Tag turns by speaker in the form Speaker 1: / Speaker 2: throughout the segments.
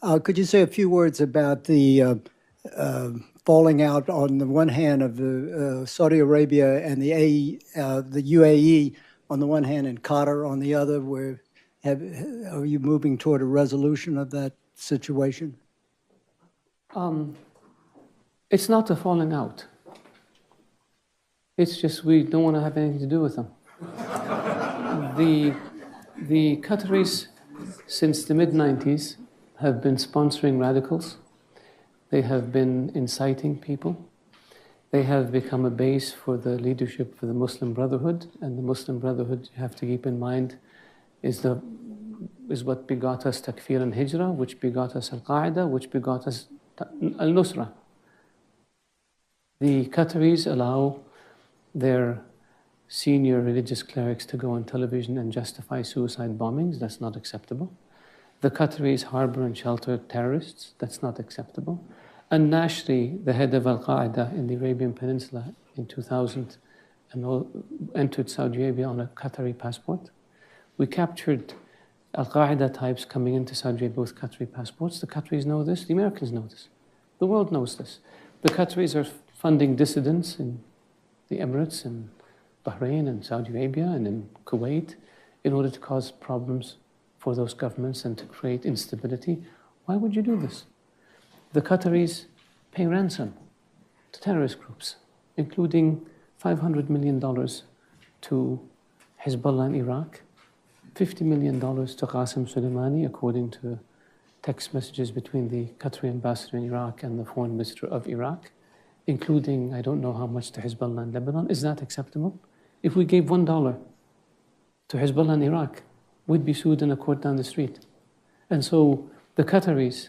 Speaker 1: Could you say a few words about the falling out on the one hand of the Saudi Arabia and the UAE on the one hand and Qatar on the other? Are you moving toward a resolution of that situation?
Speaker 2: It's not a falling out. It's just we don't want to have anything to do with them. The Qataris, since the mid-90s, have been sponsoring radicals. They have been inciting people. They have become a base for the leadership for the Muslim Brotherhood. And the Muslim Brotherhood, you have to keep in mind, is what begot us Takfir and Hijrah, which begot us Al-Qaeda, which begot us Al-Nusra. The Qataris allow their senior religious clerics to go on television and justify suicide bombings. That's not acceptable. The Qataris harbor and shelter terrorists. That's not acceptable. And Nashri, the head of Al-Qaeda in the Arabian Peninsula in 2000, entered Saudi Arabia on a Qatari passport. We captured Al-Qaeda types coming into Saudi Arabia with Qatari passports. The Qataris know this. The Americans know this. The world knows this. The Qataris are funding dissidents in the Emirates and Bahrain and Saudi Arabia and in Kuwait in order to cause problems for those governments and to create instability. Why would you do this? The Qataris pay ransom to terrorist groups, including $500 million to Hezbollah in Iraq, $50 million to Qasem Soleimani, according to text messages between the Qatari ambassador in Iraq and the foreign minister of Iraq, including I don't know how much to Hezbollah in Lebanon. Is that acceptable? If we gave $1 to Hezbollah in Iraq, we'd be sued in a court down the street. And so the Qataris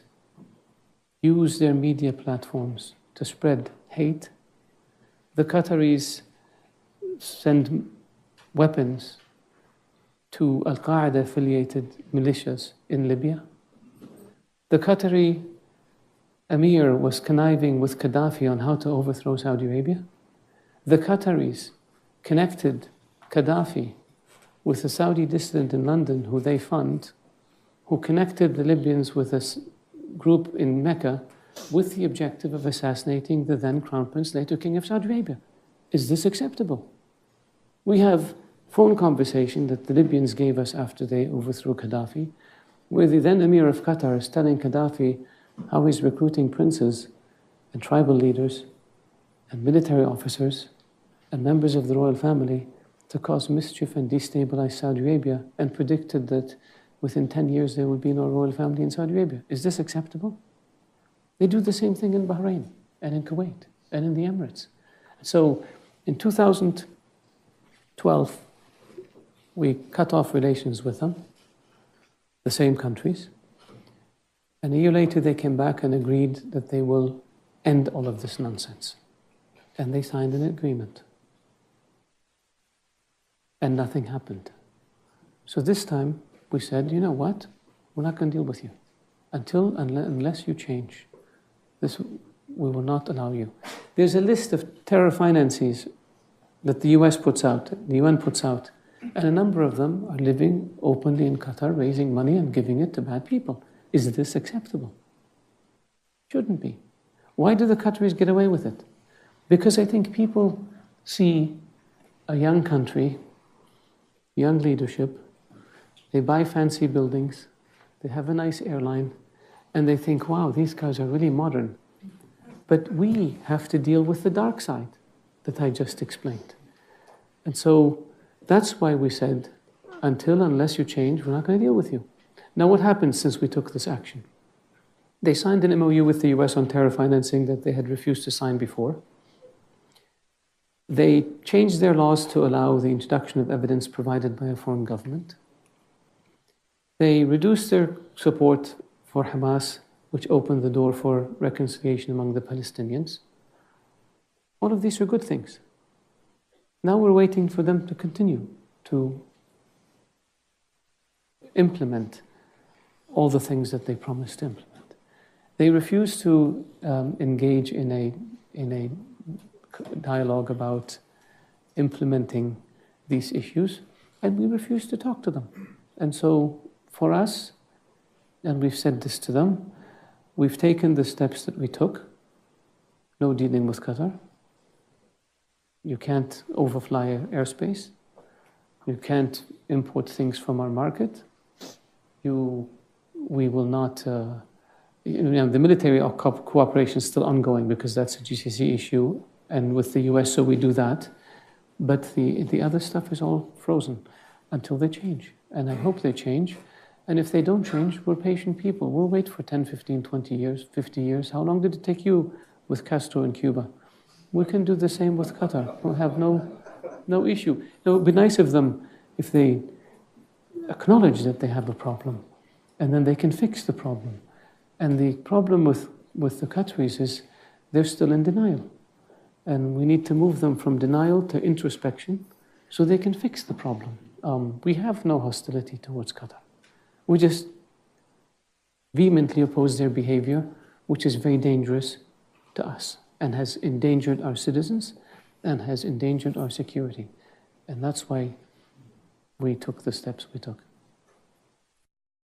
Speaker 2: use their media platforms to spread hate. The Qataris send weapons to Al-Qaeda affiliated militias in Libya. The Qatari Emir was conniving with Gaddafi on how to overthrow Saudi Arabia. The Qataris connected Gaddafi with a Saudi dissident in London who they fund, who connected the Libyans with a group in Mecca with the objective of assassinating the then Crown Prince, later King of Saudi Arabia. Is this acceptable? We have phone conversation that the Libyans gave us after they overthrew Gaddafi, where the then Emir of Qatar is telling Gaddafi how he's recruiting princes and tribal leaders and military officers and members of the royal family to cause mischief and destabilize Saudi Arabia, and predicted that within 10 years there would be no royal family in Saudi Arabia. Is this acceptable? They do the same thing in Bahrain and in Kuwait and in the Emirates. So in 2012, we cut off relations with them, the same countries. And a year later, they came back and agreed that they will end all of this nonsense. And they signed an agreement. And nothing happened. So this time, we said, you know what? We're not going to deal with you. Unless you change. This, we will not allow you. There's a list of terror finances that the US puts out, the UN puts out. And a number of them are living openly in Qatar, raising money and giving it to bad people. Is this acceptable? Shouldn't be. Why do the Qataris get away with it? Because I think people see a young country, young leadership, they buy fancy buildings, they have a nice airline, and they think, wow, these guys are really modern. But we have to deal with the dark side that I just explained. And so that's why we said, unless you change, we're not going to deal with you. Now, what happened since we took this action? They signed an MOU with the US on terror financing that they had refused to sign before. They changed their laws to allow the introduction of evidence provided by a foreign government. They reduced their support for Hamas, which opened the door for reconciliation among the Palestinians. All of these are good things. Now we're waiting for them to continue to implement all the things that they promised to implement. They refuse to engage in a dialogue about implementing these issues, and we refuse to talk to them. And so for us, and we've said this to them, we've taken the steps that we took. No dealing with Qatar. You can't overfly airspace. You can't import things from our market. We will not, the military cooperation is still ongoing because that's a GCC issue, and with the US, so we do that. But the other stuff is all frozen until they change. And I hope they change. And if they don't change, we're patient people. We'll wait for 10, 15, 20 years, 50 years. How long did it take you with Castro in Cuba? We can do the same with Qatar. We'll have no issue. It would be nice of them if they acknowledge that they have a problem, and then they can fix the problem. And the problem with the Qataris is they're still in denial. And we need to move them from denial to introspection so they can fix the problem. We have no hostility towards Qatar. We just vehemently oppose their behavior, which is very dangerous to us and has endangered our citizens and has endangered our security. And that's why we took the steps we took.